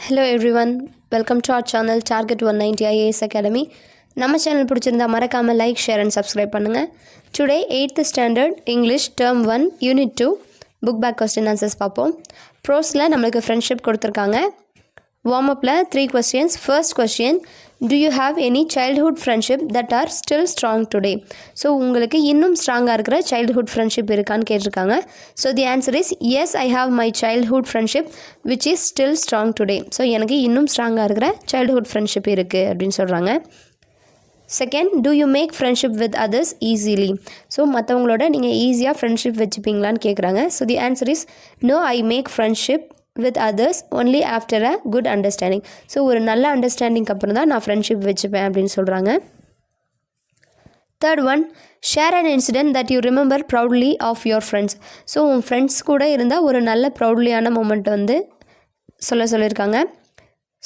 Hello everyone, welcome to our channel Target 190 IAS Academy. நம்ம channel பிடிச்சிருந்தா மறக்காம like share and subscribe பண்ணுங்க. Today 8th standard English term 1 unit 2 book back question answers பார்ப்போம். ப்ரோஸில் நம்மளுக்கு friendship கொடுத்துருக்காங்க. Warm அப்பில் 3 questions. First question, do you have any childhood friendship that are still strong today? So உங்களுக்கு இன்னும் ஸ்ட்ராங்காக இருக்கிற childhood friendship இருக்கான்னு கேட்டிருக்காங்க. So the answer is yes, I have my childhood friendship which is still strong today. So எனக்கு இன்னும் ஸ்ட்ராங்காக இருக்கிற childhood friendship இருக்குது அப்படின்னு சொல்கிறாங்க. Second, do you make friendship with others easily? So மற்றவங்களோட நீங்கள் ஈஸியாக ஃப்ரெண்ட்ஷிப் வச்சுப்பீங்களான்னு கேட்குறாங்க. So the answer is no, I make friendship with others only after a good understanding. So ஒரு நல்ல அண்டர்ஸ்டாண்டிங்க்கு அப்புறம் தான் நான் ஃப்ரெண்ட்ஷிப் வச்சுப்பேன் அப்படின்னு சொல்கிறாங்க. Third one, share an incident that you remember proudly of your friends. So உன் ஃப்ரெண்ட்ஸ் கூட இருந்தால் ஒரு நல்ல ப்ரௌட்லியான மூமெண்ட் வந்து சொல்லியிருக்காங்க.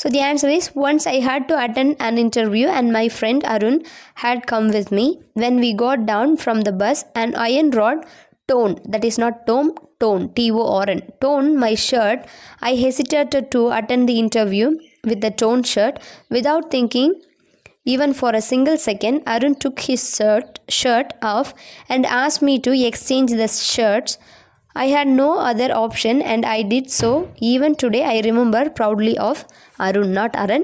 So the answer is, once I had to attend an interview and my friend Arun had come with me. When we got down from the bus, an iron rod torn, that is not torn, T-O-R-N, torn my shirt. I hesitated to attend the interview with the torn shirt. Without thinking even for a single second, Arun took his shirt off and asked me to exchange the shirts. I had no other option and I did so. Even today I remember proudly of Arun, not Arun.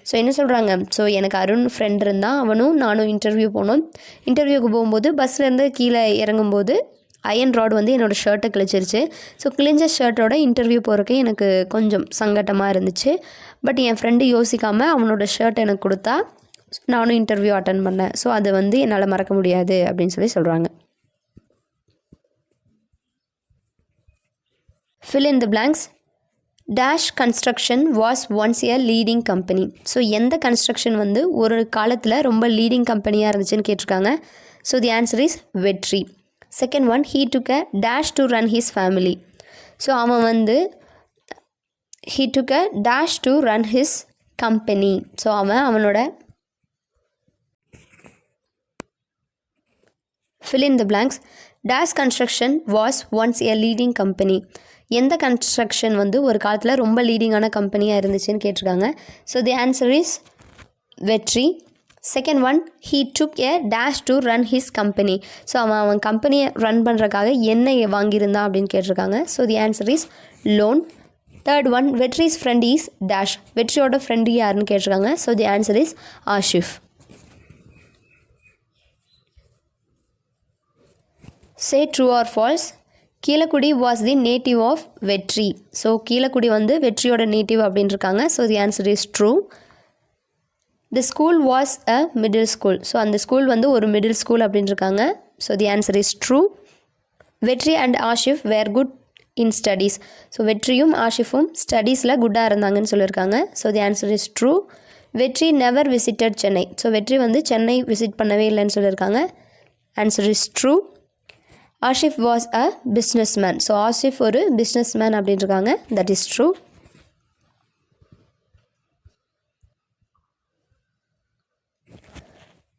So என்ன சொல்கிறாங்க, so எனக்கு Arun friend இருந்தால் அவனும் நானும் interview போனோம். இன்டர்வியூக்கு போகும்போது பஸ்லேருந்து கீழே இறங்கும்போது அயன் ராட் வந்து என்னோடய ஷர்ட்டை கிழிச்சிருச்சு. ஸோ கிழிஞ்ச ஷர்ட்டோட இன்டர்வியூ போகிறக்கு எனக்கு கொஞ்சம் சங்கட்டமாக இருந்துச்சு. பட் என் ஃப்ரெண்டு யோசிக்காமல் அவனோட ஷர்ட் எனக்கு கொடுத்தா நானும் இன்டர்வியூ அட்டன் பண்ணேன். ஸோ அது வந்து என்னால் மறக்க முடியாது அப்படின்னு சொல்கிறாங்க. Fill in the blanks. Dash construction was once a leading company. So எந்த கன்ஸ்ட்ரக்ஷன் வந்து ஒரு காலத்தில் ரொம்ப லீடிங் கம்பெனியாக இருந்துச்சுன்னு கேட்டிருக்காங்க. So the answer is Vetri. Second one, he took a dash to run his family. So அவன் வந்து he took a dash to run his company. So அவனோட fill in the blanks. Dash construction was once a leading company. எந்த construction வந்து ஒரு காலத்தில் ரொம்ப லீடிங்கான கம்பெனியாக இருந்துச்சுன்னு கேட்டிருக்காங்க. So the answer is Vetri. Second one, he took a dash to run his company. So அவன் கம்பெனியை ரன் பண்ணுறக்காக என்ன வாங்கியிருந்தான் அப்படின்னு கேட்டிருக்காங்க. So the answer is loan. Third one, Vetri's friend is dash. வெற்றியோட ஃப்ரெண்டு யாருன்னு கேட்டிருக்காங்க. So the answer is Ashif. Say true or false. Keezhakudi was the native of Vetri. So Keezhakudi வந்து வெற்றியோட நேட்டிவ் அப்படின்னு இருக்காங்க. So the answer is true. The school was a middle school. So அந்த school வந்து ஒரு மிடில் ஸ்கூல் அப்படின்னு இருக்காங்க. So the answer is true. Vetri and Ashif were good in studies. So வெற்றியும் ஆஷிஃபும் ஸ்டடீஸில் குட்டாக இருந்தாங்கன்னு சொல்லியிருக்காங்க. So the answer is true. Vetri never visited Chennai. So Vetri வந்து சென்னை விசிட் பண்ணவே இல்லைன்னு சொல்லியிருக்காங்க. Answer is true. Ashif was a businessman. So Asif ஒரு பிஸ்னஸ் மேன் அப்படின்னு இருக்காங்க. That is true.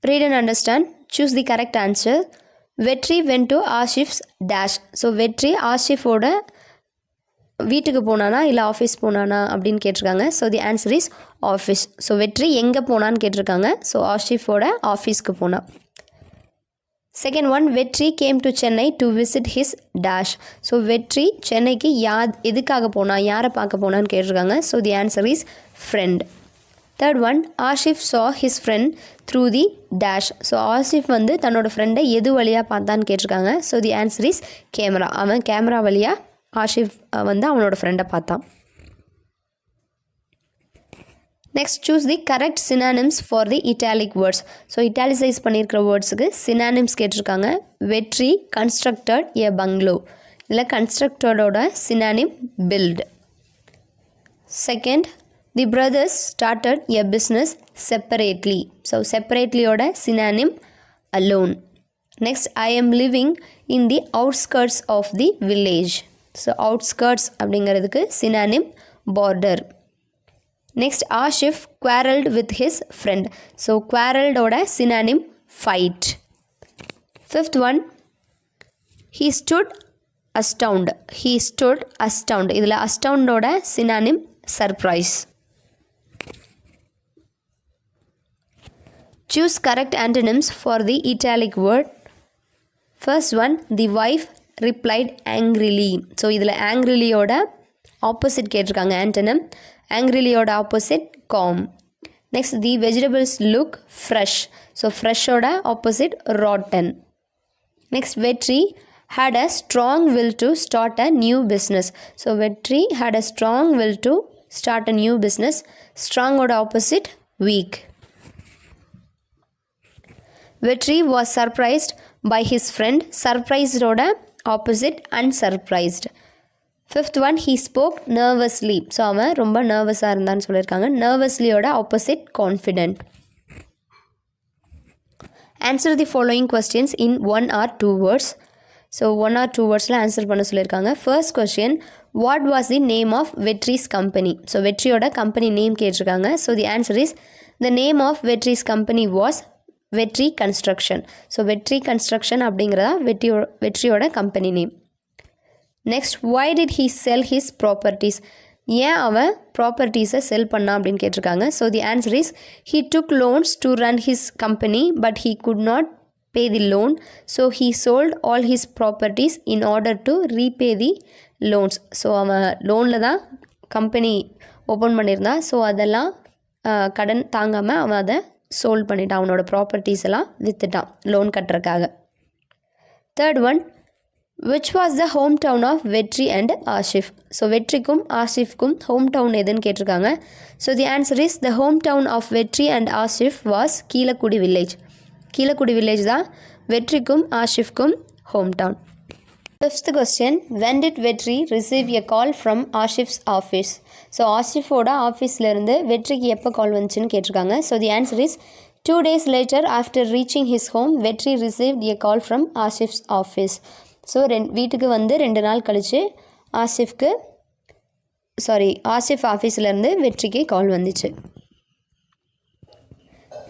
Read and understand. Choose the correct answer. வெற்றி வென் டு ஆஷிஃப்ஸ் டேஷ். ஸோ வெற்றி ஆஷிஃபோட வீட்டுக்கு போனானா இல்லை ஆஃபீஸ் போனானா அப்படின்னு கேட்டிருக்காங்க. So the answer is office. So வெற்றி எங்கே போனான்னு கேட்டிருக்காங்க. ஸோ ஆஷிஃபோட ஆஃபீஸ்க்கு போனா. செகண்ட் ஒன், வெற்றி came to Chennai to visit his dash. So வெற்றி சென்னைக்கு எதுக்காக போனால், யாரை பார்க்க போனான்னு கேட்டிருக்காங்க. So the answer is friend. Third one, Asif saw his friend through the dash. So Ashif வந்து தன்னோட ஃப்ரெண்டை எது வழியாக பார்த்தான்னு கேட்டிருக்காங்க. So the answer is camera. அவன் கேமரா வழியாக ஆஷிஃப் வந்து அவனோட ஃப்ரெண்டை பார்த்தான். Next, choose the correct synonyms for the italic words. So italicise பண்ணியிருக்கிற வேர்ட்ஸுக்கு சினானிம்ஸ் கேட்டிருக்காங்க. Vetri constructed a bungalow. இல்லை கன்ஸ்ட்ரக்டடோட synonym built. Second, the brothers started a business separately. So செப்பரேட்லியோட synonym alone. Next, I am living in the outskirts of the village. So outskirts அப்படிங்கிறதுக்கு synonym border. Next, Ashif quarreled with his friend. So quarreledோட synonym fight. Fifth one, he stood astound. இதில் astoundோட synonym surprise. Choose correct antonyms for the italic word. First one, the wife replied angrily. So இதில் angrily-யோட opposite கேட்டிருக்காங்க antonym. Angrily-யோட opposite calm. Next, the vegetables look fresh. So fresh-யோட opposite rotten. Next, Vetri had a strong will to start a new business. So Vetri had a strong will to start a new business. Strong-ோட opposite weak. Vetri was surprised by his friend. Surprised-ஓட opposite unsurprised. Fifth one, he spoke nervously. So அவன் ரொம்ப நர்வஸாக இருந்தான்னு சொல்லியிருக்காங்க. nervously-யோட opposite confident. Answer the following questions in 1 or 2 words. So 1 or 2 wordsல answer பண்ண சொல்லியிருக்காங்க. First question, what was the name of Vetri's company? So வெற்றியோட company name கேட்டிருக்காங்க. So the answer is the name of Vetri's company was Vetri construction. So Vetri construction அப்படிங்கிறதா வெற்றியோட company name. Next, why did he sell his properties? ஏன் அவன் ப்ராப்பர்ட்டிஸை செல் பண்ணான் அப்படின்னு கேட்டிருக்காங்க. So the answer is he took loans to run his company but he could not pay the loan, so he sold all his properties in order to repay the loans. So அவன் லோனில் தான் company open பண்ணியிருந்தான். So அதெல்லாம் கடன் தாங்காமல் அவன் அதை sold பண்ணிட்டான். அவனோட properties எல்லாம் விற்றுட்டான் லோன் கட்டுறதுக்காக. Third one, which was the home town of Vetri and Ashif? So வெற்றிக்கும் ஆஷிஃப்க்கும் ஹோம் டவுன் எதுன்னு கேட்டிருக்காங்க. So the answer is the home town of Vetri and Ashif was Keezhakudi village. Keezhakudi village தான் வெற்றிக்கும் ஆஷிஃப்க்கும் home town. Fifth question, when did Vetri receive a call from Ashif's office? So ஆஷிஃபோட ஆஃபீஸ்லேருந்து வெற்றிக்கு எப்போ கால் வந்துச்சுன்னு கேட்டிருக்காங்க. So the answer is 2 days later after reaching his home, Vetri received a call from Ashif's office. So வீட்டுக்கு வந்து 2 நாள் கழித்து ஆஷிஃப் ஆஃபீஸ்லேருந்து வெற்றிக்கு கால் வந்துச்சு.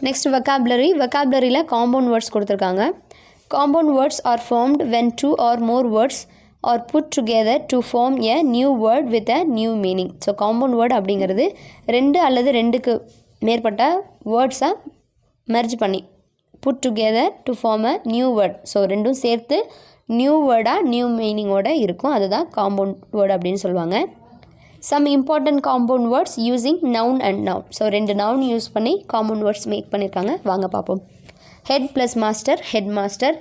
நெக்ஸ்ட் வெக்காபுலரியில் காம்பவுண்ட் வேர்ட்ஸ் கொடுத்துருக்காங்க. Compound words are formed when 2 or more words are put together to form a new word with a new meaning. So compound word அப்படிங்கிறது 2 அல்லது 2க்கு மேற்பட்ட வேர்ட்ஸை மெர்ஜ் பண்ணி put together to form a new word. So ரெண்டும் சேர்த்து new வேர்டாக new மீனிங்கோட இருக்கும். அதுதான் compound word அப்படின்னு சொல்லுவாங்க. Some important compound words using noun and noun. So 2 noun use பண்ணி காம்பவுண்ட் வேர்ட்ஸ் மேக் பண்ணியிருக்காங்க. வாங்க பார்ப்போம். Head plus master headmaster,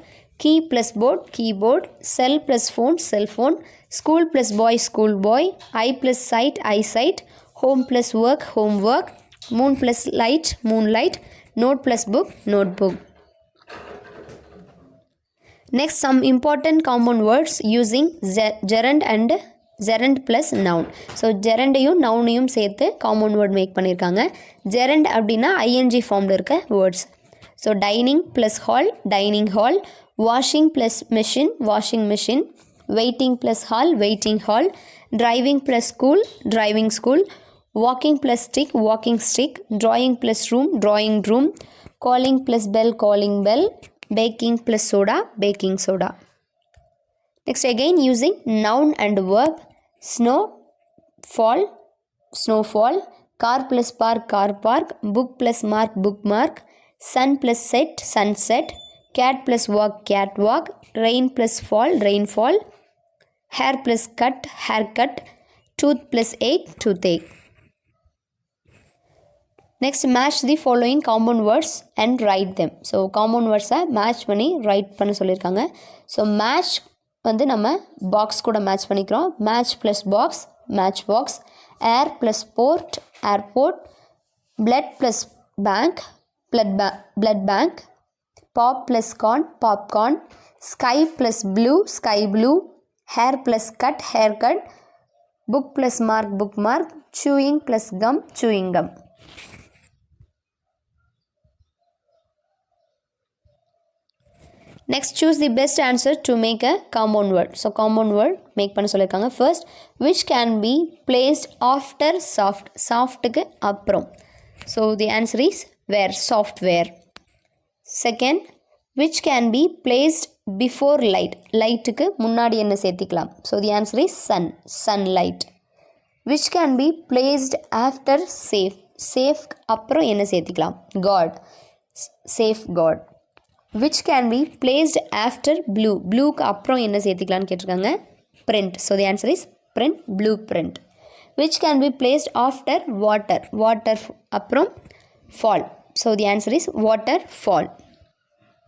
key plus board keyboard, cell plus phone cell phone, school plus boy schoolboy, eye plus sight eyesight, home plus work homework, moon plus light moonlight, note plus book notebook. Next, some important compound words using gerund and gerund plus noun. So ஜெரண்டையும் நவுனையும் சேர்த்து compound word make பண்ணியிருக்காங்க. Gerund அப்படின்னா ING ஃபார்மில் இருக்க words. So dining plus hall dining hall, washing plus machine washing machine, waiting plus hall waiting hall, driving plus school driving school, walking plus stick walking stick, drawing plus room drawing room, calling plus bell calling bell, baking plus soda baking soda. Next, again using noun and verb, snow fall snowfall, car plus park car park, book plus mark bookmark, sun plus set sunset, cat plus walk cat walk, rain plus fall rainfall, hair plus cut haircut, tooth plus ache toothache. Next, match the following compound words and write them. So compound வேர்ட்ஸை match பண்ணி write பண்ண சொல்லியிருக்காங்க. So match வந்து நம்ம box கூட match பண்ணிக்கிறோம். Match plus box match box, air plus port airport, blood plus bank blood bank, pop plus corn popcorn, sky plus blue sky blue, hair plus cut hair cut, book plus mark book mark, chewing plus gum chewing gum. Next, choose the best answer to make a compound word. So compound word make பண்ண சொல்லியிருக்காங்க. First, which can be placed after soft. Softக்கு அப்புறம். So the answer is where software. Second, which can be placed before light. Lightக்கு முன்னாடி என்ன சேர்த்திக்கலாம். So the answer is sun sunlight. which can be placed after safe. Safe அப்புறம் என்ன சேர்த்திக்கலாம்? God. Safe God. Which can be placed after blue. Blueக்கு அப்புறம் என்ன சேர்த்திக்கலான்னு கேட்டிருக்காங்க? Print. So the answer is print, blueprint. Which can be placed after water. Water அப்புறம் fall. So the answer is waterfall.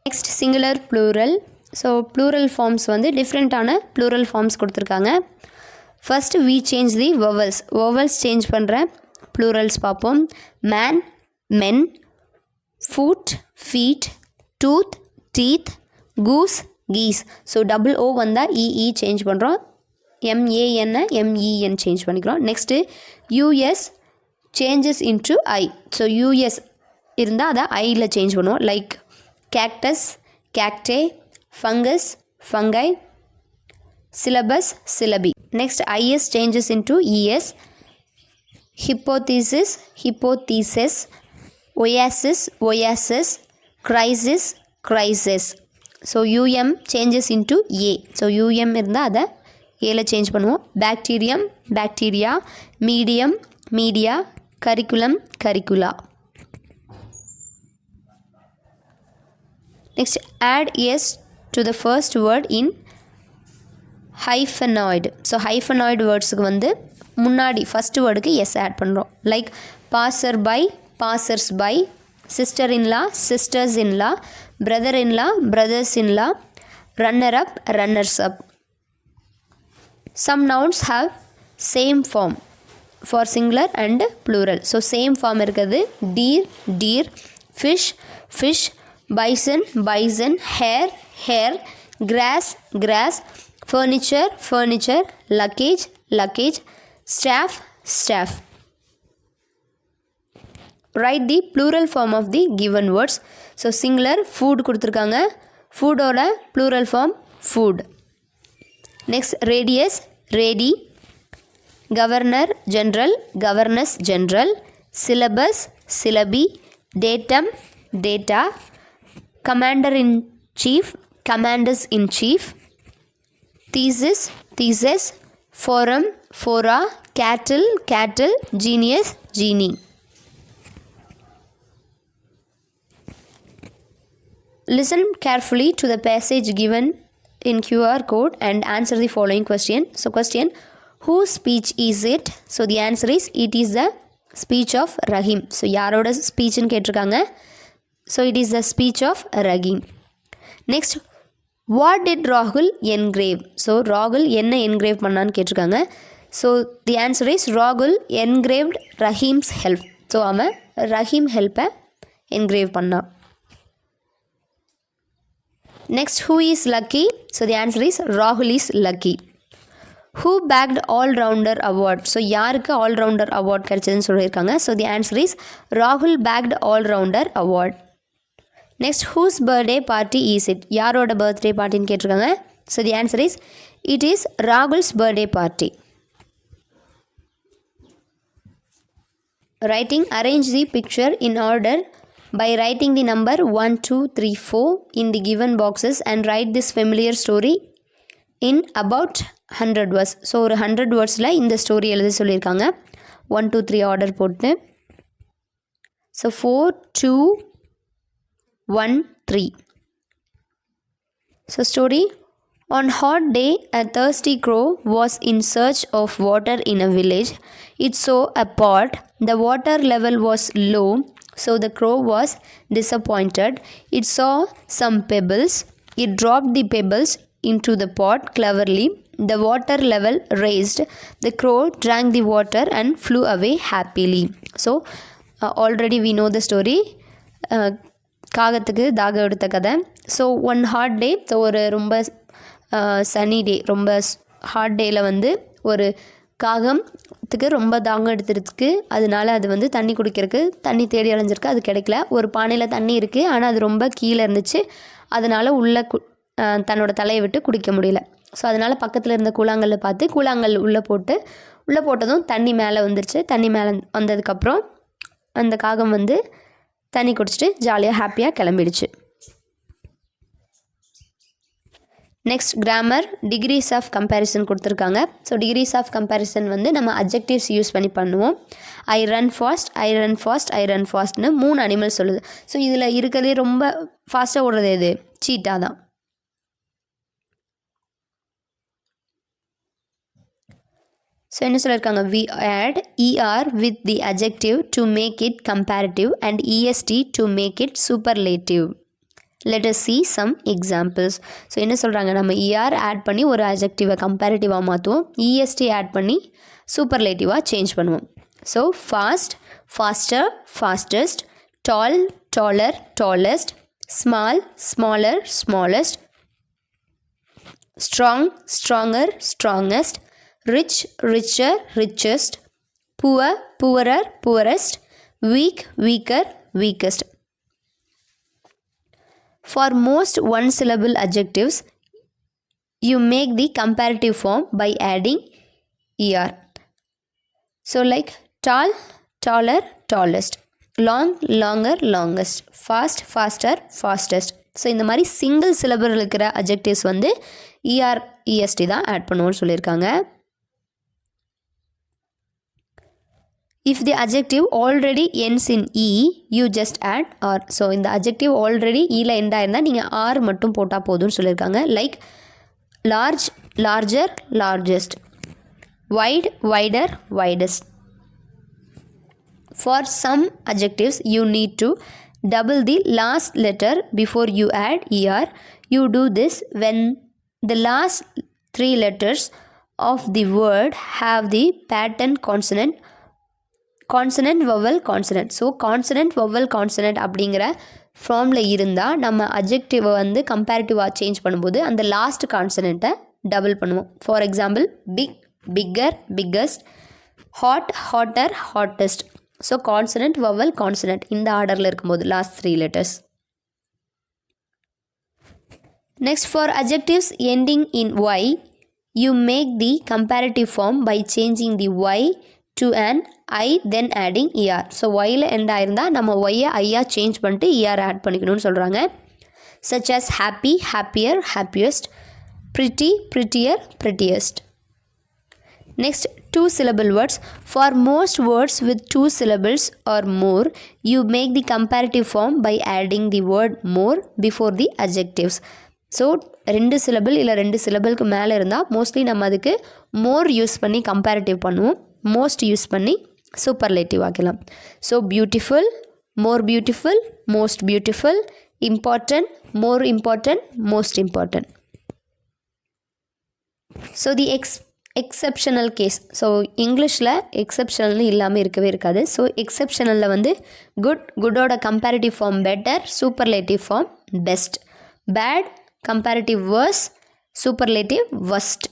Next singular plural. So plural forms வந்து டிஃப்ரெண்ட்டான plural forms கொடுத்துருக்காங்க. First we change the vowels. Vowels change பண்ணுற plurals பார்ப்போம். Man, men, foot, feet, tooth, teeth, goose, geese. So double O வந்தால் EE change பண்ணுறோம். MAN MEN change பண்ணிக்கிறோம். Next US changes into I. So US இருந்தால் அதை ஐயில் change பண்ணுவோம். Like cactus, cacti, fungus, fungi, syllabus, syllabi. Next IS changes into ES. Hypothesis, hypothesis, oasis, oasis, crisis, crisis. So UM changes into A. So UM இருந்தால் அதை ஏல change பண்ணுவோம். Bacterium, bacteria, medium, media, curriculum, curricula. Next add S to the first word in hyphenoid. So hyphenoid வேர்ட்ஸுக்கு வந்து முன்னாடி first வேர்டுக்கு S add பண்ணுறோம். Like passer by, passers by, sister in law, sisters in law, brother in law, brothers in law, runner up, runners up. Some nouns have same form for singular and plural. So same form இருக்கிறது deer, deer, fish, fish, bison, bison, hare, hare, grass, grass, furniture, furniture, luggage, luggage, staff, staff. Write the plural form of the given words. So singular food கொடுத்துருக்காங்க. ஃபுட்டோட plural form food. Next radius, radi, governor general, governess general, syllabus, syllabi, datum, data, commander in chief, commanders in chief, thesis, thesis, forum, fora, cattle, cattle, genius, genie. Listen carefully to the passage given in QR code and answer the following question. So question, whose speech is it? So the answer is, it is the speech of Rahim. So யாரோட ஸ்பீச்னு கேட்டிருக்காங்க. So it is the speech of Rahim. Next, what did Rahul engrave? So Rahul என்ன engrave பண்ணான்னு கேட்டிருக்காங்க. So the answer is, Rahul engraved Rahim's help. So அவன் Rahim help-ஐ engrave பண்ணான். Next, who is lucky? So the answer is, Rahul is lucky. Who bagged all-rounder award? So யாருக்கு all-rounder award கிடைச்சதுன்னு சொல்லியிருக்காங்க. So the answer is, Rahul bagged all-rounder award. Next, whose birthday party is it? யாரோட birthday partyன்னு கேட்டிருக்காங்க. So the answer is, it is Rahul's birthday party. Writing, arrange the picture in order by writing the number 1, 2, 3, 4 in the given boxes and write this familiar story in about 100 words. So ஒரு 100 வேர்ட்ஸில் இந்த story எழுத சொல்லியிருக்காங்க. 1, 2, 3 order போட்டு. So 4, 2, 1, 3. So story, on hot day a thirsty crow was in search of water in a village. It saw a pot. The water level was low, so the crow was disappointed. It saw some pebbles. It dropped the pebbles into the pot cleverly. The water level raised. The crow drank the water and flew away happily. So already we know the story. காகத்துக்கு தாகம் எடுத்த கதை. So one hot டே, so ஒரு ரொம்ப சனி டே, ரொம்ப hot டேயில் வந்து ஒரு காகத்துக்கு ரொம்ப தாகம் எடுத்துருக்கு. அதனால அது வந்து தண்ணி குடிக்கிறதுக்கு தண்ணி தேடி அலைஞ்சிருக்கு. அது கிடைக்கல. ஒரு பானையில் தண்ணி இருக்குது, ஆனால் அது ரொம்ப கீழே இருந்துச்சு. அதனால் உள்ளே தன்னோட தலையை விட்டு குடிக்க முடியல. ஸோ அதனால் பக்கத்தில் இருந்த கூழாங்கல்ல பார்த்து கூழாங்கல் உள்ளே போட்டதும் தண்ணி மேலே வந்துருச்சு. தண்ணி மேலே வந்ததுக்கப்புறம் அந்த காகம் வந்து தண்ணி குடிச்சிட்டு ஜாலியாக ஹாப்பியாக கிளம்பிடுச்சு. Next grammar degrees of comparison கொடுத்துருக்காங்க. ஸோ டிகிரிஸ் ஆஃப் கம்பேரிசன் வந்து நம்ம அட்ஜெக்டிவ்ஸ் யூஸ் பண்ணி பண்ணுவோம். I run fast, I run fast, I run ஃபாஸ்ட்னு 3 அனிமல் சொல்லுது. ஸோ இதில் இருக்கிறதே ரொம்ப ஃபாஸ்ட்டாக ஓடுறது எது? சீட்டா தான். ஸோ என்ன சொல்லியிருக்காங்க? we add er with the adjective to make it comparative and est to make it superlative. Let us see some examples. So என்ன சொல்கிறாங்க? நம்ம er ஆட் பண்ணி ஒரு அட்ஜெக்டிவை கம்பேரிட்டிவாக மாற்றுவோம், est ஆட் பண்ணி சூப்பர்லேட்டிவாக சேஞ்ச் பண்ணுவோம். So fast, faster, fastest, tall, taller, tallest, small, smaller, smallest, strong, stronger, strongest, rich, richer, richest, poor, poorer, poorest, weak, weaker, weakest. For most one-syllable adjectives, you make the comparative form by adding er. So like tall, taller, tallest, long, longer, longest, fast, faster, fastest. So இந்த மாதிரி single syllable இருக்கிற adjectives வந்து er, est தான் add பண்ணுவோம்னு சொல்லியிருக்காங்க. If the adjective already ends in e, you just add r. So இந்த adjective already ஈல end ஆயிருந்தால் நீங்கள் r மட்டும் போட்டால் போதும்னு சொல்லியிருக்காங்க. Like large, larger, largest, wide, wider, widest. For some adjectives, you need to double the last letter before you add er. You do this when the last 3 letters of the word have the pattern consonant, vowel, consonant. So consonant, vowel, consonant அப்படிங்கிற ஃபார்மில் இருந்தால் நம்ம அட்ஜெக்டிவை வந்து கம்பேரிட்டிவாக change பண்ணும்போது அந்த last கான்சனண்ட்டை double பண்ணுவோம். For example big, bigger, biggest, hot, hotter, hottest. So consonant, vowel, consonant இந்த ஆர்டரில் இருக்கும்போது last 3 letters. Next for adjectives ending in Y, you make the comparative form by changing the Y to an I then adding er. So ஒயில் end ஆயிருந்தால் நம்ம ஒய்யை ஐயாக change பண்ணிட்டு er add பண்ணிக்கணும்னு சொல்கிறாங்க. such as happy, happier, happiest, pretty, prettier, prettiest. Next, 2 syllable words. For most words with 2 syllables or more, you make the comparative form by adding the word more before the adjectives. So 2 syllable இல்லை 2 syllableக்கு மேலே இருந்தால் mostly நம்ம அதுக்கு more use பண்ணி comparative பண்ணுவோம், most use பண்ணி superlative ஆக்கலாம். So beautiful, more beautiful, most beautiful, important, more important, most important. So the exceptional case. So இங்கிலீஷில் எக்ஸப்ஷனல்னு இல்லாமல் இருக்கவே இருக்காது. ஸோ எக்ஸப்ஷனலில் வந்து குட், குட்டோட comparative form better, superlative form best. Bad, comparative worse, superlative worst.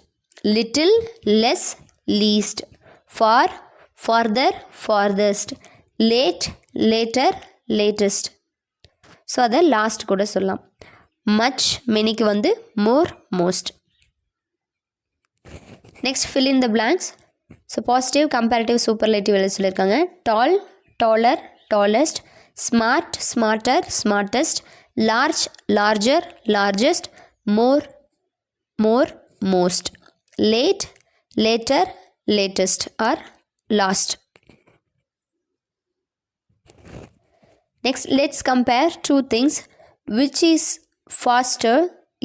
Little, less, least. Far, farther, farthest. late, later, latest. So அதை last கூட சொல்லலாம். மச், மெனிக்கு வந்து more, most. Next fill in the blanks. So positive, comparative, superlative எழுத சொல்லியிருக்காங்க. Tall, taller, tallest. Smart, smarter, smartest. Large, larger, largest. More, more, most. Late, later, latest or last. Next, let's compare 2 things. Which is faster,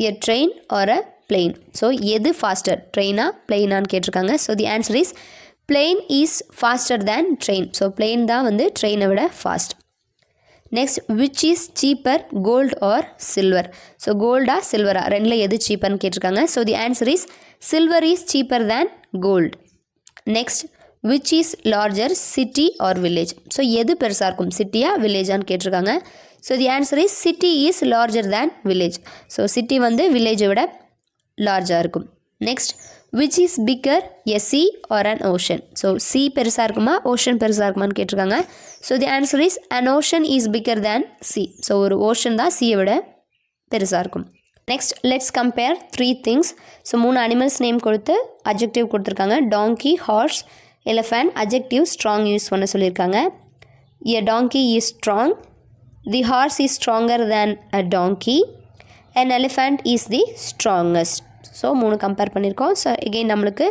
a train or a plane? So எது faster, train ஆ plane ஆன்னு கேட்டிருக்காங்க. So the answer is plane is faster than train. So plane தான் வந்து train விட fast. Next, which is cheaper, gold or silver? So gold ah silver ஆ ரெண்டில் எது cheaperன்னு கேட்டிருக்காங்க. So the answer is silver is cheaper than gold. Next, which is larger, city or village? So எது பெருசாக இருக்கும், சிட்டியா வில்லேஜான்னு கேட்டிருக்காங்க. So the answer is city is larger than village. So city வந்து வில்லேஜை விட லார்ஜாக இருக்கும். Next, which is bigger, a sea or an ocean? So sea பெருசாக இருக்குமா, ஓஷன் பெருசாக இருக்குமான்னு கேட்டிருக்காங்க. So the answer is an ocean is bigger than sea. So ஒரு ஓஷன் தான் சியை விட பெருசாக இருக்கும். Next, let's compare 3 things. So 3 animals name கொடுத்து அட்ஜெக்டிவ் கொடுத்துருக்காங்க. Donkey, horse, elephant. Adjective strong use பண்ண சொல்லியிருக்காங்க. A donkey is strong. The horse is stronger than a donkey. an elephant is the strongest. So 3 compare பண்ணியிருக்கோம். So again நம்மளுக்கு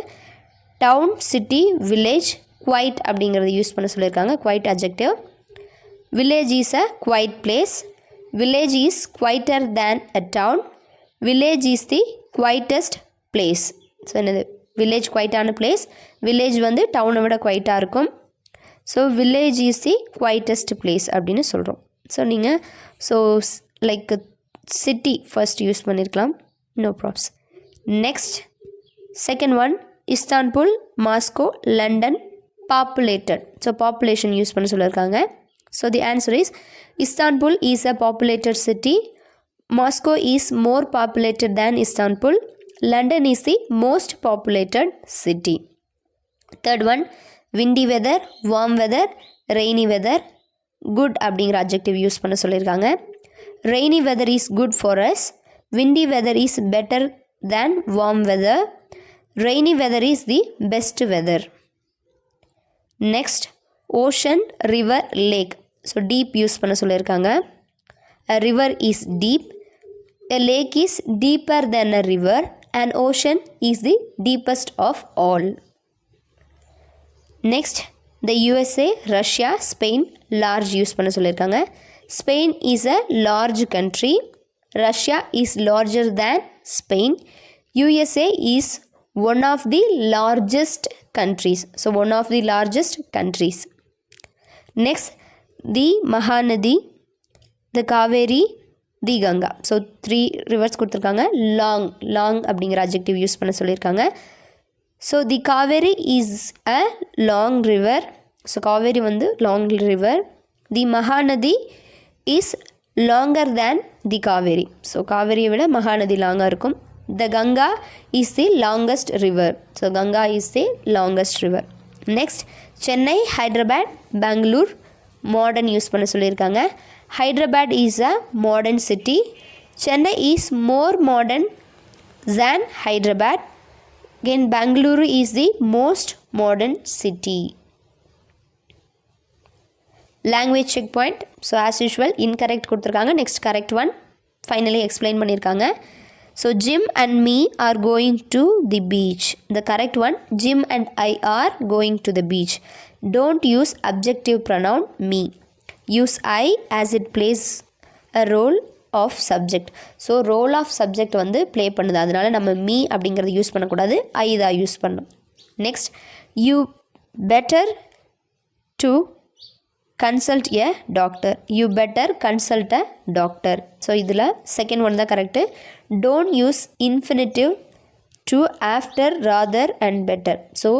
town, city, village, quiet அப்படிங்கிறது use பண்ண சொல்லியிருக்காங்க. Quiet adjective. Village is a quiet place. Village is quieter than a town. Village is the quietest place. So என்னது, village குவைட்டான place, village வந்து டவுனை விட குவைட்டாக இருக்கும். So village is the quietest place அப்படின்னு சொல்கிறோம். ஸோ நீங்கள் so like city first use பண்ணியிருக்கலாம், no probs. Next second one, Istanbul, Moscow, London, populated. So population use பண்ண சொல்லியிருக்காங்க. So the answer is Istanbul is a populated city. Moscow is more populated than Istanbul. London is the most populated city. Third one, windy weather, warm weather, rainy weather. Good அப்படிங்கிற adjective use பண்ண சொல்லியிருக்காங்க. Rainy weather is good for us. Windy weather is better than warm weather. Rainy weather is the best weather. Next, ocean, river, lake. So deep use பண்ண சொல்லியிருக்காங்க. A river is deep. A lake is deeper than a river. An ocean is the deepest of all. Next, the USA, Russia, Spain, large use பண்ண சொல்லியிருக்காங்க. Spain is a large country. Russia is larger than Spain. USA is one of the largest countries. So one of the largest countries. Next, the Mahanadi, the Kaveri, the Ganga. So 3 rivers கொடுத்துருக்காங்க. Long அப்படிங்கிற adjective use பண்ண சொல்லியிருக்காங்க. So the Kaveri is a long river. So Kaveri வந்து long river. The Mahanadi is longer than the Kaveri. So காவேரியை விட மகாநதி லாங்காக இருக்கும். The Ganga is the longest river. So Ganga is the longest river. Next, Chennai, Hyderabad, Bangalore, modern use பண்ண சொல்லியிருக்காங்க. Hyderabad is a modern city. Chennai is more modern than Hyderabad. Again, Bangalore is the most modern city. Language checkpoint. So as usual, incorrect கொடுத்துருக்காங்க. Next correct one. Finally explain பண்ணியிருக்காங்க. So Jim and me are going to the beach. The correct one, Jim and I are going to the beach. Don't use adjective pronoun me. Use I as it plays a role of subject. So role of subject வந்து play பண்ணுது, அதனால நம்ம me அப்படிங்கிறத use பண்ணக்கூடாது, ஐ தான் use பண்ணணும். Next, you better to consult a doctor. You better consult a doctor. So இதில் second one தான் correct. Don't use infinitive to after, rather and better. So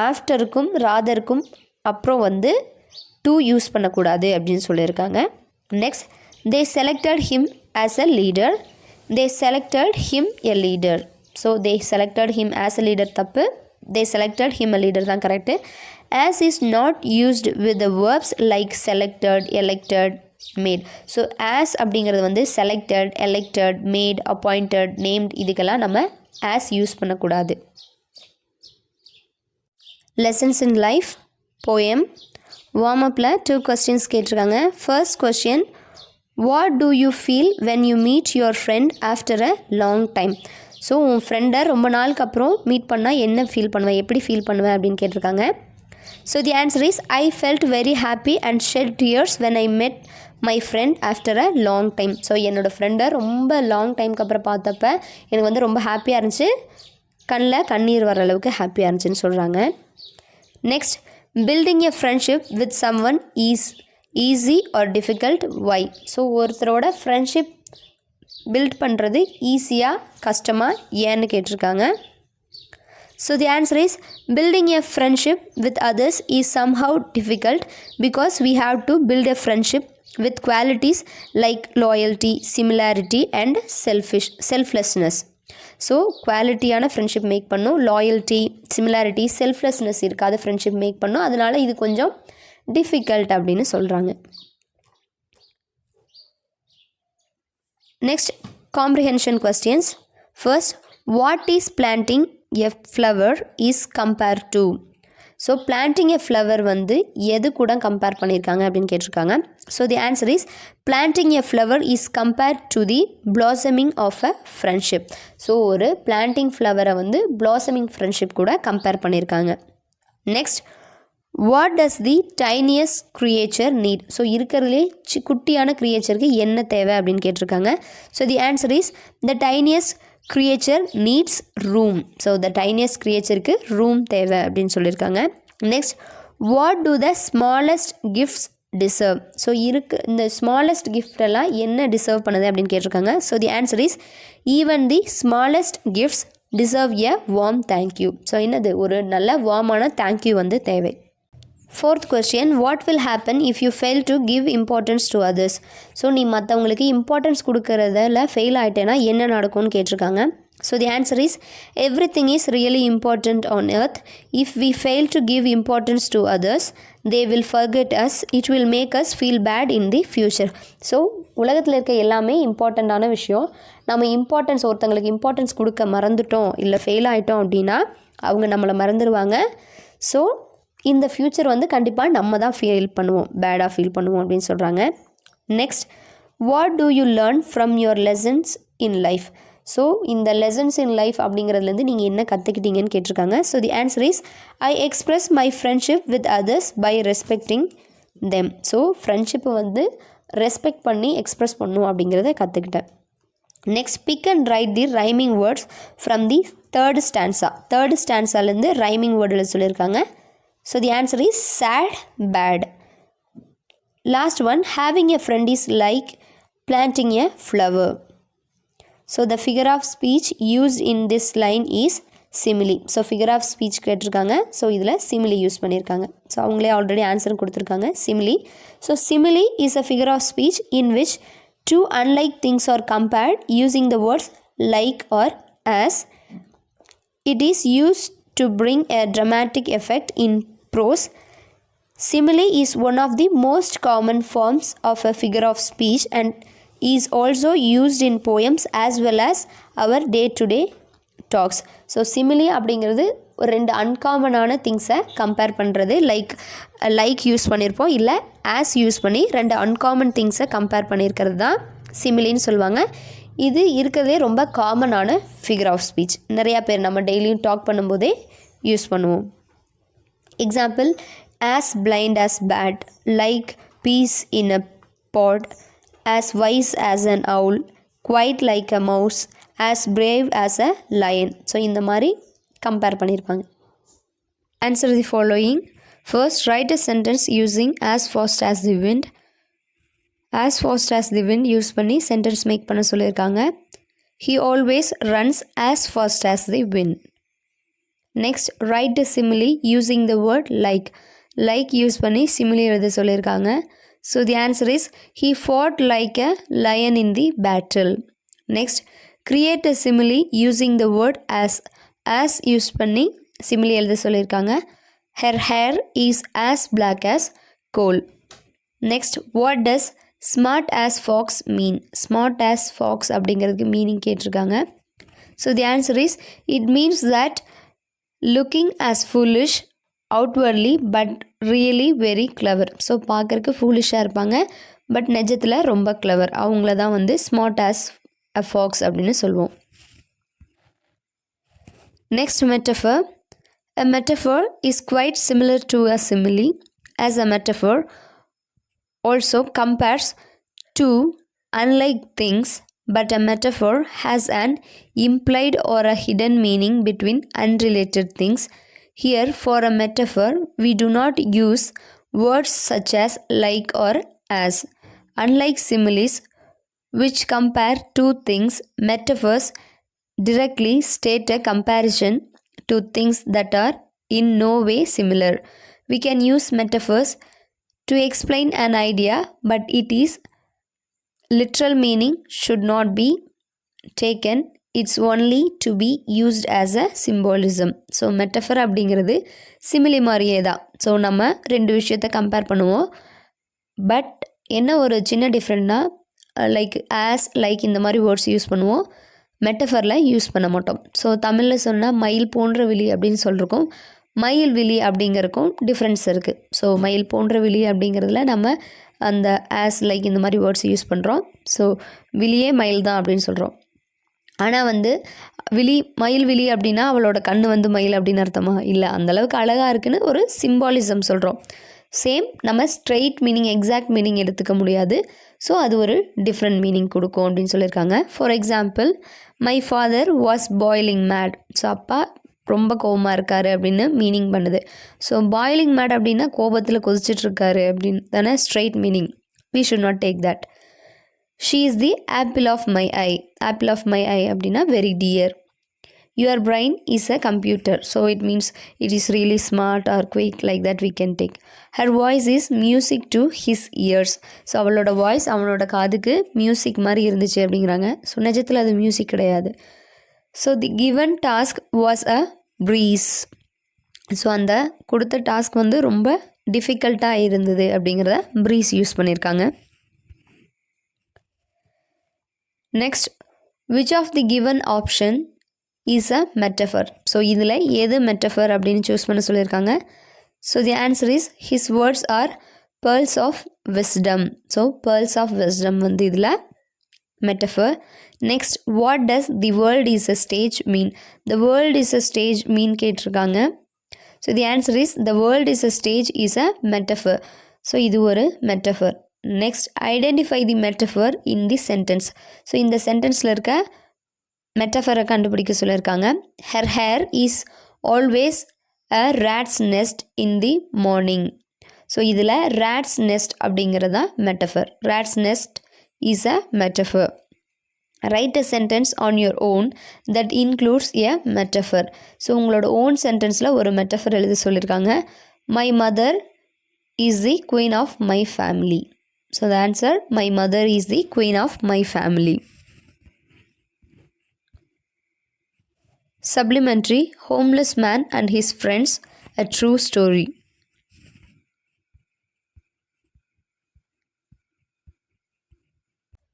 ஆஃப்டருக்கும் ராதருக்கும் அப்புறம் வந்து டு யூஸ் பண்ணக்கூடாது அப்படின்னு சொல்லியிருக்காங்க. Next, they selected him as a leader. They selected him a leader. So they selected him as a leader தப்பு. They selected him a leader தான் correct. As is not used with the verbs like selected, elected, made. So as அப்படிங்கிறது வந்து selected, elected, made, appointed, named, இதுக்கெல்லாம் நம்ம as use பண்ணக்கூடாது. Lessons in life poem. Warm அப்பில் 2 questions கேட்டிருக்காங்க. First question, what do you feel when you meet your friend after a long time. So உன் ஃப்ரெண்டை ரொம்ப நாளுக்கு அப்புறம் மீட் பண்ணால் என்ன ஃபீல் பண்ணுவேன், எப்படி ஃபீல் பண்ணுவேன் அப்படின்னு கேட்டிருக்காங்க. So the answer is I felt very happy and shed tears when I met my friend after a long time. So என்னோடய ஃப்ரெண்டை ரொம்ப லாங் டைமுக்கு அப்புறம் பார்த்தப்ப எனக்கு வந்து ரொம்ப ஹாப்பியாக இருந்துச்சு, கண்ணில் கண்ணீர் வர அளவுக்கு ஹாப்பியாக இருந்துச்சுன்னு சொல்கிறாங்க. Next, building a friendship with someone is easy or difficult, why? So ஒருத்தரோட ஃப்ரெண்ட்ஷிப் பில்ட் பண்ணுறது ஈஸியாக கஷ்டமாக ஏன்னு கேட்டிருக்காங்க. So the answer is building a friendship with others is somehow difficult because we have to build a friendship with qualities like loyalty, similarity and selflessness. So குவாலிட்டியான friendship make பண்ணும், loyalty, similarity, selflessness இருக்காது friendship make பண்ணும், அதனால் இது கொஞ்சம் difficult அப்படின்னு சொல்கிறாங்க. Next, comprehension questions. First, what is planting a flower is compare to. So planting a flower வந்து எது கூட கம்பேர் பண்ணியிருக்காங்க அப்படின்னு கேட்டிருக்காங்க. So the answer is planting a flower is compared to the blossoming of a friendship. So ஒரு planting ஃப்ளவரை வந்து blossoming friendship கூட கம்பேர் பண்ணியிருக்காங்க. Next, what does the tiniest creature need? So இருக்கிறதுலே குட்டியான க்ரியேச்சருக்கு என்ன தேவை அப்படின்னு கேட்டிருக்காங்க. So the answer is the tiniest creature needs room. So the tiniest க்ரியேச்சருக்கு ரூம் தேவை அப்படின்னு சொல்லியிருக்காங்க. Next, what do the smallest gifts deserve? So இந்த ஸ்மாலஸ்ட் கிஃப்டெல்லாம் என்ன டிசர்வ் பண்ணுது அப்படின்னு கேட்டிருக்காங்க. So the answer is even the smallest gifts deserve a warm thank you. So என்னது, ஒரு நல்ல வார்மான தேங்க்யூ வந்து தேவை. Fourth question, what will happen if you fail to give importance to others? So நீ மற்றவங்களுக்கு இம்பார்ட்டன்ஸ் கொடுக்கறதில் ஃபெயில் ஆகிட்டேன்னா என்ன நடக்கும்னு கேட்டிருக்காங்க. So the answer is everything is really important on earth. If we fail to give importance to others they will forget us. It will make us feel bad in the future. So உலகத்தில் இருக்க எல்லாமே இம்பார்ட்டண்ட்டான விஷயம். நம்ம ஒருத்தங்களுக்கு importance கொடுக்க மறந்துட்டோம் இல்லை ஃபெயில் ஆகிட்டோம் அப்படின்னா அவங்க நம்மளை மறந்துடுவாங்க. ஸோ இந்த ஃப்யூச்சர் வந்து கண்டிப்பாக நம்ம தான் பேடாக ஃபீல் பண்ணுவோம் அப்படின்னு சொல்கிறாங்க. Next, what do you learn from your lessons in life? So இந்த லெசன்ஸ் இன் லைஃப் அப்படிங்கிறதுலேருந்து நீங்கள் என்ன கற்றுக்கிட்டீங்கன்னு கேட்டிருக்காங்க. So the answer is I express my friendship with others by respecting them. So ஃப்ரெண்ட்ஷிப்பை வந்து ரெஸ்பெக்ட் பண்ணி எக்ஸ்ப்ரெஸ் பண்ணும் அப்படிங்கிறத கற்றுக்கிட்டேன். Next, pick and write the rhyming words from the third ஸ்டான்ஸாலேருந்து ரைமிங் வேர்டில் சொல்லியிருக்காங்க. So the answer is sad, bad. Last one, having a friend is like planting a flower. So the figure of speech used in this line is simile. So figure of speech கேட்டிருக்காங்க. So இதில் simile use பண்ணியிருக்காங்க. So அவங்களே already answer கொடுத்துருக்காங்க, simile. So simile is a figure of speech in which two unlike things are compared using the words like or as. It is used to bring a dramatic effect in prose. Simile is one of the most common forms of a figure of speech and is also used in poems as well as our day-to-day talks. So simile அப்படிங்கிறது ஒரு ரெண்டு அன்காமனான திங்ஸை compare பண்ணுறது. Like use பண்ணியிருப்போம், இல்லை as use பண்ணி ரெண்டு uncommon திங்ஸை கம்பேர் பண்ணியிருக்கிறது தான் சிமிலின்னு சொல்லுவாங்க. இது இருக்கிறதே ரொம்ப காமனான ஃபிகர் ஆஃப் ஸ்பீச். நிறையா பேர் நம்ம டெய்லியும் டாக் பண்ணும்போதே யூஸ் பண்ணுவோம். Example, as blind as bat, like peas in a pod, as wise as an owl, quite like a mouse, as brave as a lion. So இந்த மாதிரி கம்பேர் பண்ணியிருப்பாங்க. Answer the following. First, write a sentence using as fast as the wind. As fast as the wind use பண்ணி sentence make பண்ண சொல்லியிருக்காங்க. He always runs as fast as the wind. Next, write the simile using the word like use பண்ணி simile எழுத சொல்லியிருக்காங்க. So the answer is he fought like a lion in the battle. Next, create a simile using the word as use பண்ணி simile எழுத சொல்லியிருக்காங்க. Her hair is as black as coal. Next, what does smart as fox mean? Smart as fox அப்படிங்கிறதுக்கு meaning கேட்டிருக்காங்க. So the answer is it means that looking as foolish outwardly but really very clever. So பார்க்குறக்கு ஃபூலிஷாக இருப்பாங்க but நிஜத்தில் ரொம்ப clever. அவங்கள தான் வந்து smart as a Fox அப்படின்னு சொல்லுவோம். Next, metaphor. A metaphor is quite similar to a simile, as a metaphor also compares two unlike things, but a metaphor has an implied or a hidden meaning between unrelated things. Here, for a metaphor, we do not use words such as like or as. Unlike similes, which compare two things, metaphors directly state a comparison to things that are in no way similar. We can use metaphors to explain an idea, but it is literal meaning should not be taken. It's only to be used as a symbolism. So metaphor அப்படிங்கிறது சிமிலி மாதிரியே தான். So நம்ம ரெண்டு விஷயத்தை compare பண்ணுவோம். But என்ன ஒரு சின்ன டிஃப்ரெண்ட்னா லைக் இந்த மாதிரி வேர்ட்ஸ் யூஸ் பண்ணுவோம், மெட்டஃபரில் யூஸ் பண்ண மாட்டோம். ஸோ தமிழில் சொன்னால் மயில் போன்ற விழி அப்படின்னு சொல்லியிருக்கோம், மயில் விழி அப்படிங்கிறக்கும் டிஃப்ரென்ஸ் இருக்குது. ஸோ மயில் போன்ற விழி அப்படிங்கிறதுல நம்ம அந்த ஆஸ் லைக் இந்த மாதிரி வேர்ட்ஸ் யூஸ் பண்ணுறோம். ஸோ விழியே மயில் தான் அப்படின்னு சொல்கிறோம். ஆனால் வந்து மயில் விழி அப்படின்னா அவளோட கண்ணு வந்து மயில் அப்படின்னு அர்த்தமா? இல்லை, அந்தளவுக்கு அழகாக இருக்குன்னு ஒரு சிம்பாலிசம் சொல்கிறோம். சேம் நம்ம ஸ்ட்ரெயிட் மீனிங் எக்ஸாக்ட் மீனிங் எடுத்துக்க முடியாது. ஸோ அது ஒரு டிஃப்ரெண்ட் மீனிங் கொடுக்கும் அப்படின்னு சொல்லியிருக்காங்க. For example, my father was boiling mad. So அப்பா ரொம்ப கோபமாக இருக்காரு அப்படின்னு மீனிங் பண்ணுது. ஸோ பாய்லிங் மேட் அப்படின்னா கோபத்தில் கொதிச்சிட்ருக்காரு அப்படின்னு தானே straight meaning. We should not take that. She is the apple of my eye. Apple of my eye அப்படின்னா very dear. Your brain is a computer. So it means it is really smart or quick, like that we can take. Her voice is music to his ears. So அவளோட voice அவனோட காதுக்கு music மாதிரி இருந்துச்சு அப்படிங்கிறாங்க. So நிஜத்தில் அது music கிடையாது. So the given task was a breeze. So அந்த கொடுத்த டாஸ்க் வந்து ரொம்ப டிஃபிகல்ட்டாக இருந்தது அப்படிங்கிறத ப்ரீஸ் யூஸ் பண்ணியிருக்காங்க. Next, which of the given option is a metaphor? So இதில் எது மெட்டஃபர் அப்படின்னு சூஸ் பண்ண சொல்லியிருக்காங்க. So the answer is his words are pearls of wisdom. So pearls of wisdom வந்து இதில் metaphor. Next, what does the world is a stage mean? the world is a stage mean கேட்டிருக்காங்க. So the answer is the world is a stage is a metaphor. So இது ஒரு metaphor. Next, identify the metaphor in the sentence. So இந்த சென்டென்ஸில் இருக்க மெட்டஃபரை கண்டுபிடிக்க சொல்லியிருக்காங்க. Her hair is always a rat's nest in the morning. So இதில் rat's nest அப்படிங்கிறது தான் மெட்டஃபர். Rat's nest is a metaphor. Write a sentence on your own that includes a metaphor. So உங்களோட ஓன் சென்டென்ஸில் ஒரு மெட்டஃபர் எழுத சொல்லியிருக்காங்க. My mother is the queen of my family. So the answer, my mother is the queen of my family. Supplementary, homeless man and his friends, a true story.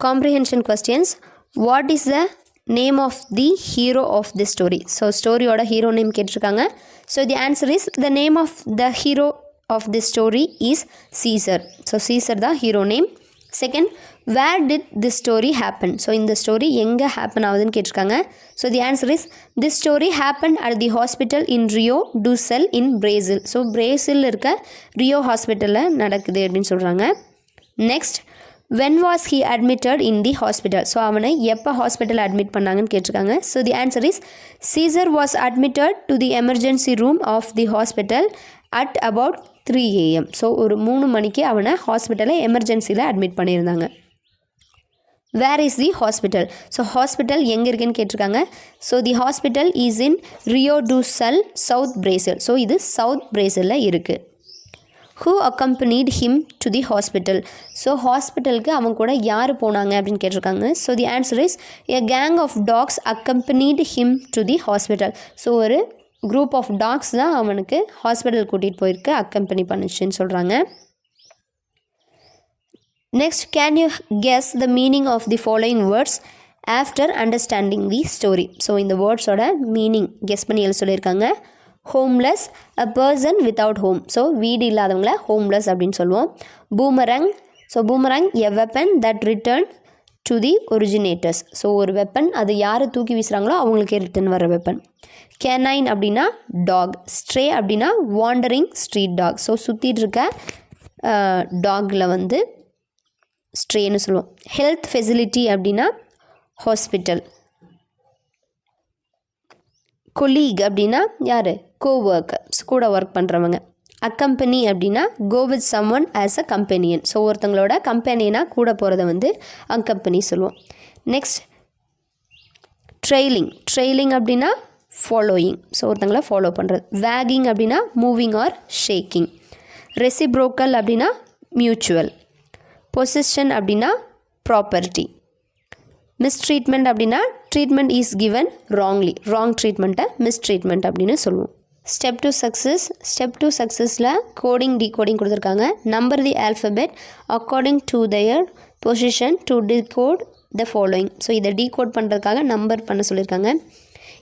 Comprehension questions. What is the name of the hero of this story? So story oda hero name கேட்டிருக்காங்க. So the answer is, the name of the hero of this story is Caesar. So Caesar the hero name. Second, where did this story happen? So in the story எங்கே happen ஆகுதுன்னு கேட்டிருக்காங்க. So the answer is, this story happened at the hospital in Rio do Sul in Brazil. So Brazil இருக்க Rio ஹாஸ்பிட்டலில் நடக்குது அப்படின்னு சொல்கிறாங்க. Next, when was he admitted in the hospital? So அவனை எப்போ ஹாஸ்பிட்டல் அட்மிட் பண்ணாங்கன்னு கேட்டிருக்காங்க. So the answer is, Caesar was admitted to the emergency room of the hospital at about 3 AM. So ஒரு 3 மணிக்கு அவனை ஹாஸ்பிட்டலில் எமர்ஜென்சியில் அட்மிட் பண்ணியிருந்தாங்க. Where is the hospital? So hospital எங்கே இருக்குன்னு கேட்டிருக்காங்க. So the hospital is in Rio do Sul, South Brazil. So இது சவுத் பிரேசிலில் இருக்குது. Who accompanied him to the hospital? So ஹாஸ்பிட்டலுக்கு அவன் கூட யார் போனாங்க அப்படின்னு கேட்டிருக்காங்க. So the answer is, a gang of dogs accompanied him to the hospital. So ஒரு குரூப் ஆஃப் டாக்ஸ் தான் அவனுக்கு ஹாஸ்பிட்டல் கூட்டிகிட்டு போயிருக்கு, அக்கம்பனி பண்ணுச்சுன்னு சொல்கிறாங்க. Next, can you guess the meaning of the following words after understanding the story? So இந்த வேர்ட்ஸோட meaning guess பண்ணி எழுத சொல்லியிருக்காங்க. Homeless, a person without home. So வீடு இல்லாதவங்கள ஹோம்லெஸ் அப்படின்னு சொல்லுவோம். Boomerang, so boomerang a weapon that return to the originators. So ஒரு வெப்பன், அது யார் தூக்கி வீசுகிறாங்களோ அவங்களுக்கே ரிட்டர்ன் வர வெப்பன். கேனைன் அப்படின்னா டாக். ஸ்ட்ரே அப்படின்னா வாண்டரிங் ஸ்ட்ரீட் டாக். ஸோ சுற்றிட்டு இருக்க டாகில் வந்து ஸ்ட்ரேன்னு சொல்லுவோம். ஹெல்த் ஃபெசிலிட்டி அப்படின்னா ஹாஸ்பிட்டல். கொலீக் அப்படின்னா யார்? கோவொர்க்கர்ஸ், கூட ஒர்க் பண்ணுறவங்க. அக்கம்பனி அப்படின்னா go with someone as a companion. So ஒருத்தங்களோட கம்பெனியனாக கூட போகிறத வந்து அக்கம்பனி சொல்லுவோம். நெக்ஸ்ட், ட்ரெயிலிங் அப்படின்னா ஃபாலோயிங். ஸோ ஒருத்தங்களை ஃபாலோ பண்ணுறது. வேகிங் அப்படின்னா மூவிங் ஆர் ஷேக்கிங். ரெசிப்ரோக்கல் அப்படின்னா மியூச்சுவல். பொசிஷன் அப்படின்னா ப்ராப்பர்ட்டி. மிஸ்ட்ரீட்மெண்ட் அப்படின்னா treatment is given wrongly. Wrong ட்ரீட்மெண்ட்டை மிஸ்ட்ரீட்மெண்ட் அப்படின்னு சொல்லுவோம். ஸ்டெப் டு சக்ஸஸில் கோடிங் டிகோடிங் கொடுத்துருக்காங்க. Number the alphabet according to their position to decode the following. So இதை டிகோட் பண்ணுறதுக்காக நம்பர் பண்ண சொல்லியிருக்காங்க.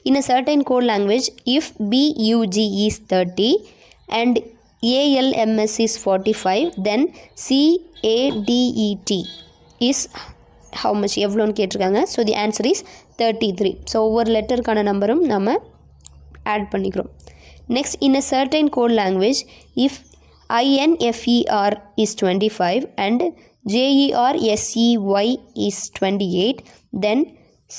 In a certain code language, if BUG is 30 and ALMS is 45, then CADET is how much? எவ்வளோன்னு கேட்டிருக்காங்க. So the answer is 33. ஸோ ஒவ்வொரு லெட்டருக்கான நம்பரும் நம்ம ஆட் பண்ணிக்கிறோம். Next, in a certain code language, if INFER is 25 and JERSEY is 28, then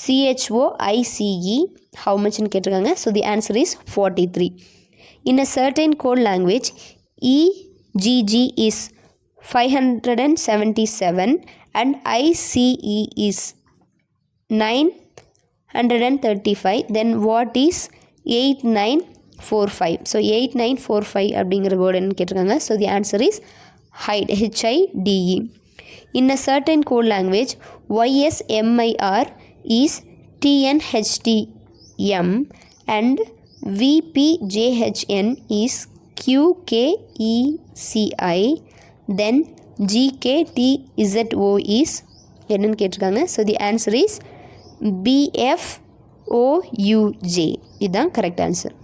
CHOICE how much ன்னு கேட்டிருக்காங்க. So the answer is 43. In a certain code language, EGG is 577 and ICE is 935, then what is 8945? So 8945 அப்படிங்கிற word என்ன கேட்டிருக்காங்க. So the answer is hide, HIDE. In a certain code language, YSMIR is TNHTM and VPJHN is QKECI, then GKTZO is என்னன்னு கேட்டிருக்காங்க. So the answer is BFOUJ. இதுதான் correct answer.